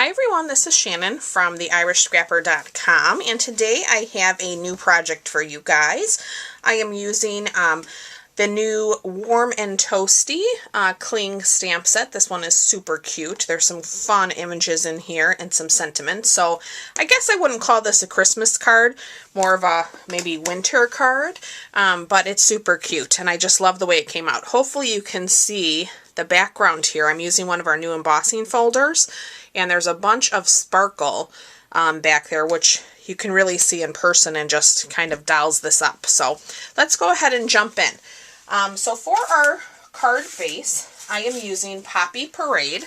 Hi everyone, this is Shannon from theirishscrapper.com, and today I have a new project for you guys. I am using the new Warm and Toasty cling stamp set. This one is super cute. There's some fun images in here and some sentiment. So I guess I wouldn't call this a Christmas card, more of a maybe winter card, but it's super cute and I just love the way it came out. Hopefully you can see the background here. I'm using one of our new embossing folders, and there's a bunch of sparkle back there, which you can really see in person and just kind of dials this up. So let's go ahead and jump in. So for our card base, I am using Poppy Parade.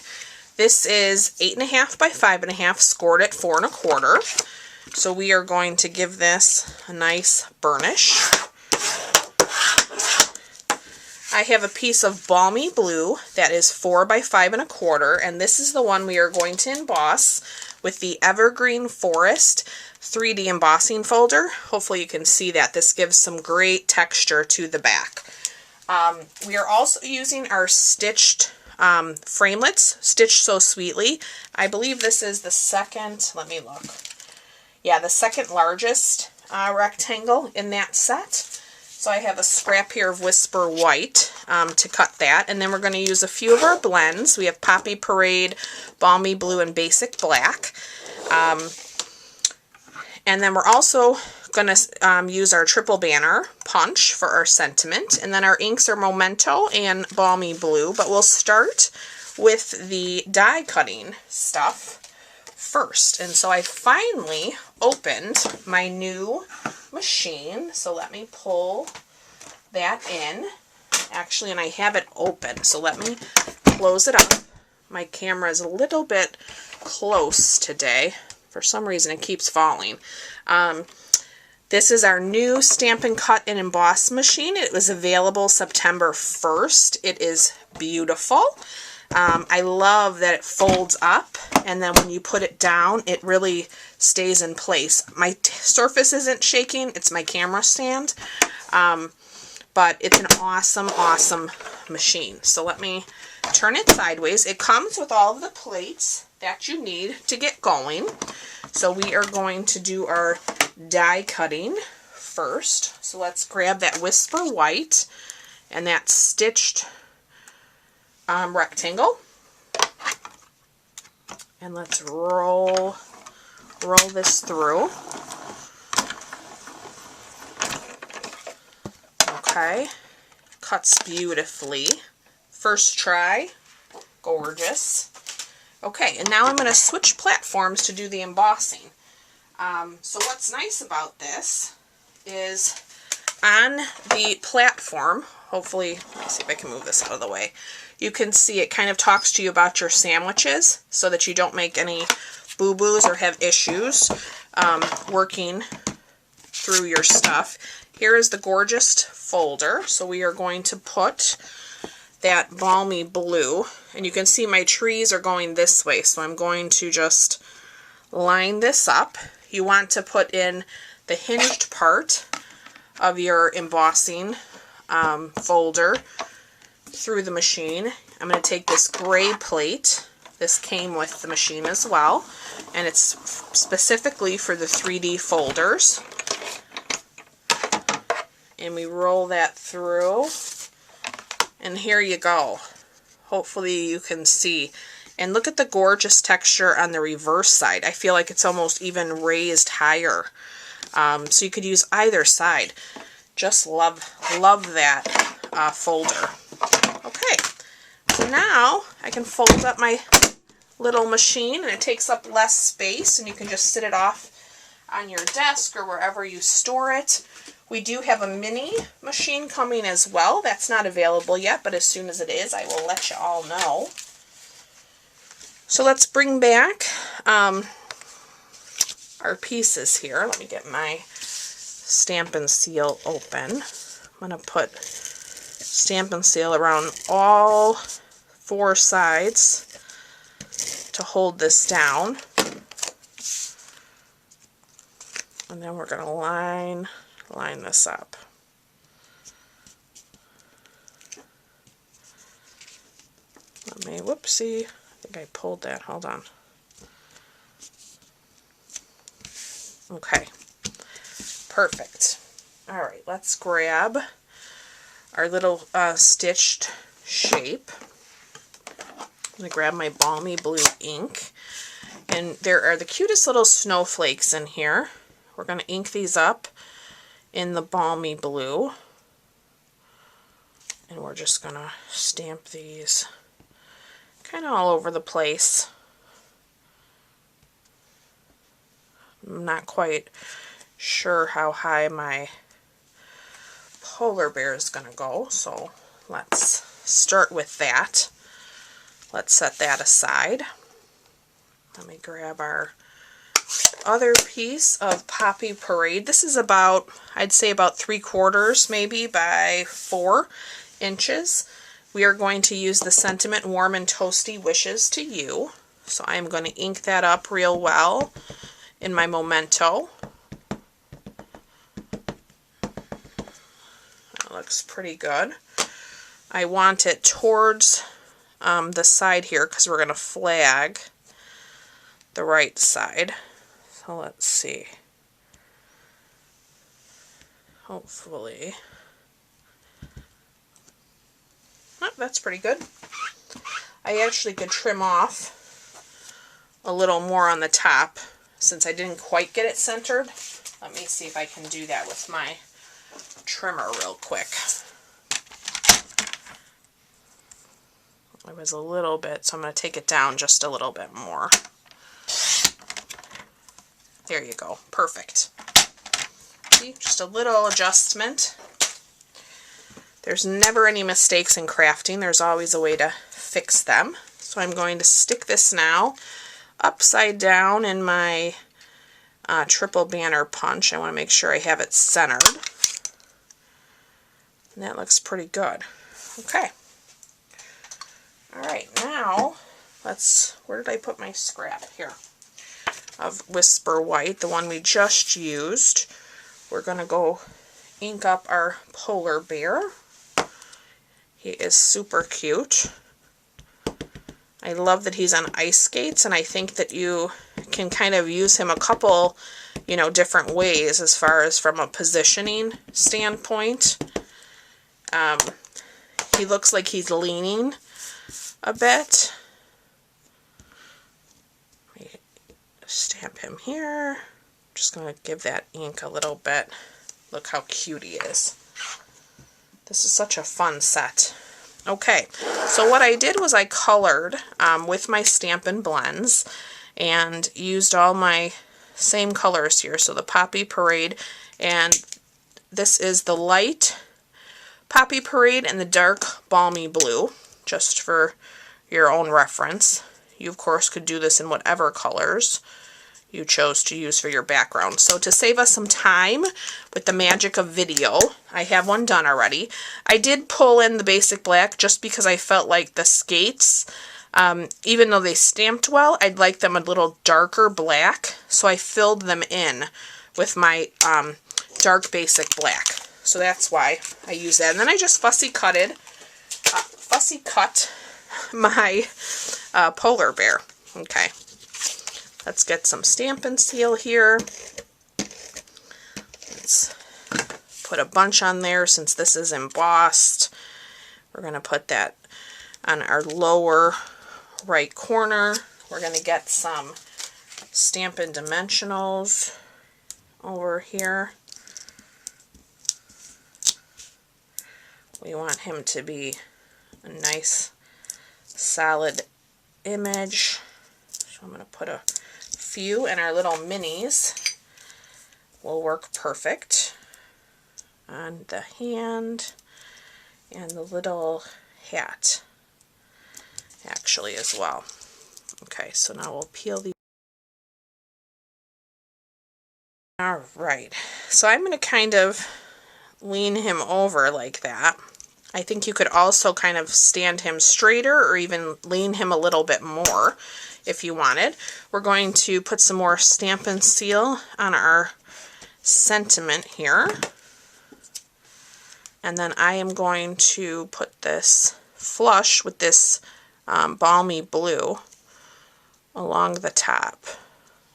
This is 8.5 by 5.5, scored at 4 1/4. So we are going to give this a nice burnish. I have a piece of Balmy Blue that is 4 by 5 1/4, and this is the one we are going to emboss with the Evergreen Forest 3D embossing folder. Hopefully you can see that. This gives some great texture to the back. We are also using our stitched framelits, Stitched So Sweetly. I believe this is the second, let me look. Yeah, the second largest rectangle in that set. So I have a scrap here of Whisper White to cut that. And then we're going to use a few of our blends. We have Poppy Parade, Balmy Blue, and Basic Black. And then we're also going to use our Triple Banner Punch for our sentiment. And then our inks are Memento and Balmy Blue. But we'll start with the die cutting stuff first. And so I finally opened my new machine. So let me pull that in. Actually, and I have it open. So let me close it up. My camera is a little bit close today. For some reason, it keeps falling. This is our new Stampin' Cut and Emboss machine. It was available September 1st. It is beautiful. I love that it folds up, and then when you put it down, it really stays in place. My surface isn't shaking. It's my camera stand. But it's an awesome, awesome machine. So let me turn it sideways. It comes with all of the plates that you need to get going. So we are going to do our die cutting first. So let's grab that Whisper White and that stitched rectangle. And let's roll this through. Okay, cuts beautifully. First try, gorgeous. Okay, and now I'm going to switch platforms to do the embossing. So what's nice about this is on the platform, hopefully, let's see if I can move this out of the way, you can see it kind of talks to you about your sandwiches so that you don't make any boo-boos or have issues working through your stuff. Here is the gorgeous folder. So we are going to put that Balmy Blue, and you can see my trees are going this way, so I'm going to just line this up. You want to put in the hinged part of your embossing folder through the machine. I'm going to take this gray plate. This came with the machine as well, and it's specifically for the 3D folders. And we roll that through, and here you go. Hopefully you can see. And look at the gorgeous texture on the reverse side. I feel like it's almost even raised higher. So you could use either side. Just love that folder. Okay, so now I can fold up my little machine, and it takes up less space, and you can just sit it off on your desk or wherever you store it. We do have a mini machine coming as well. That's not available yet, but as soon as it is, I will let you all know. So let's bring back our pieces here. Let me get my Stampin' Seal open. I'm going to put Stampin' Seal around all 4 sides to hold this down. And then we're going to line this up. Let me, whoopsie, I think I pulled that, hold on. Okay, perfect. All right, let's grab our little stitched shape. I'm going to grab my Balmy Blue ink. And there are the cutest little snowflakes in here. We're going to ink these up in the Balmy Blue. And we're just going to stamp these kind of all over the place. I'm not quite sure how high my polar bear is going to go, so let's start with that. Let's set that aside. Let me grab our other piece of Poppy Parade. This is about, I'd say about 3/4 maybe by 4 inches. We are going to use the Sentiment Warm and Toasty Wishes to You. So I'm going to ink that up real well in my Memento. That looks pretty good. I want it towards the side here because we're going to flag the right side. So let's see. Hopefully. Oh, that's pretty good. I actually could trim off a little more on the top since I didn't quite get it centered. Let me see if I can do that with my trimmer real quick. It was a little bit, so I'm going to take it down just a little bit more. There you go. Perfect. See, just a little adjustment. There's never any mistakes in crafting. There's always a way to fix them. So I'm going to stick this now upside down in my triple banner punch. I want to make sure I have it centered. And that looks pretty good. Okay. Alright, now let's, where did I put my scrap? Here. Of Whisper White, the one we just used. We're going to go ink up our polar bear. He is super cute. I love that he's on ice skates, and I think that you can kind of use him a couple, you know, different ways as far as from a positioning standpoint. He looks like he's leaning a bit. Let me stamp him here. Just going to give that ink a little bit. Look how cute he is. This is such a fun set. Okay, so what I did was I colored with my Stampin' blends and used all my same colors here. So the Poppy Parade, and this is the light Poppy Parade and the dark Balmy Blue, just for your own reference. You, of course, could do this in whatever colors you chose to use for your background. So to save us some time with the magic of video, I have one done already. I did pull in the basic black just because I felt like the skates, even though they stamped well, I'd like them a little darker black. So I filled them in with my dark basic black. So that's why I use that. And then I just fussy cut my polar bear. Okay. Let's get some Stampin' Seal here. Let's put a bunch on there since this is embossed. We're going to put that on our lower right corner. We're going to get some Stampin' Dimensionals over here. We want him to be a nice solid image. So I'm going to put a few, and our little minis will work perfect on the hand and the little hat actually as well. Okay, so now we'll peel these. Alright, so I'm going to kind of lean him over like that. I think you could also kind of stand him straighter or even lean him a little bit more if you wanted. We're going to put some more Stampin' Seal on our sentiment here. And then I am going to put this flush with this Balmy Blue along the top.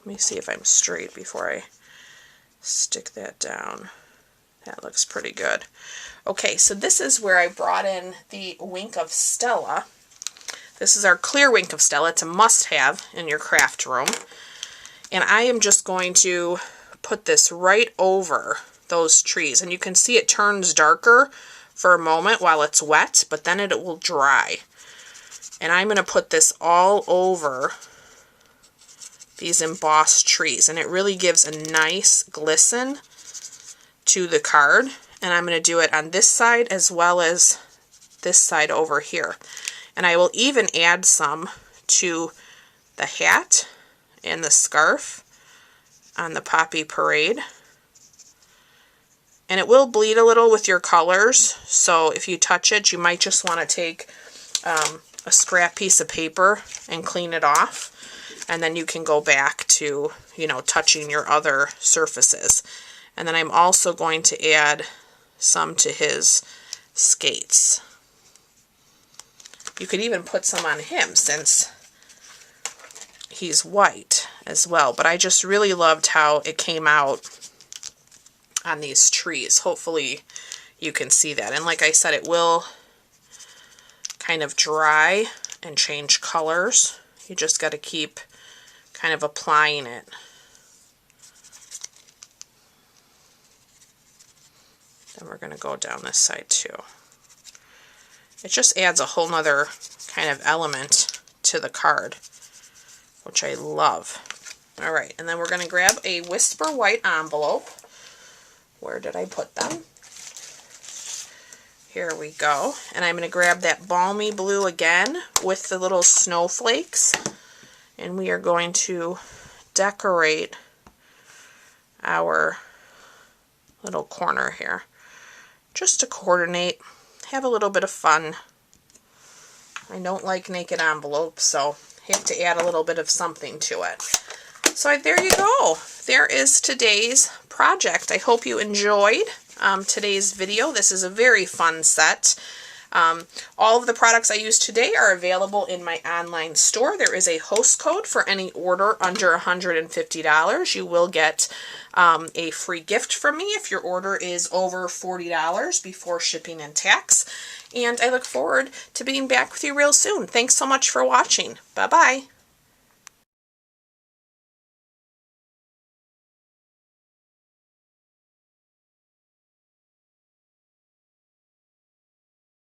Let me see if I'm straight before I stick that down. That looks pretty good. Okay, so this is where I brought in the Wink of Stella. This is our clear Wink of Stella. It's a must-have in your craft room. And I am just going to put this right over those trees. And you can see it turns darker for a moment while it's wet, but then it will dry. And I'm going to put this all over these embossed trees. And it really gives a nice glisten to the card. And I'm going to do it on this side as well as this side over here. And I will even add some to the hat and the scarf on the Poppy Parade. And it will bleed a little with your colors, so if you touch it, you might just want to take a scrap piece of paper and clean it off. And then you can go back to, you know, touching your other surfaces. And then I'm also going to add some to his skates. You could even put some on him since he's white as well. But I just really loved how it came out on these trees. Hopefully you can see that. And like I said, it will kind of dry and change colors. You just got to keep kind of applying it. Then we're going to go down this side too. It just adds a whole nother kind of element to the card, which I love. All right, and then we're going to grab a Whisper White envelope. Where did I put them? Here we go. And I'm going to grab that Balmy Blue again with the little snowflakes. And we are going to decorate our little corner here. Just to coordinate, have a little bit of fun. I don't like naked envelopes, so have to add a little bit of something to it. So there you go. There is today's project. I hope you enjoyed today's video. This is a very fun set. All of the products I used today are available in my online store. There is a host code for any order under $150. You will get a free gift from me if your order is over $40 before shipping and tax. And I look forward to being back with you real soon. Thanks so much for watching. Bye-bye.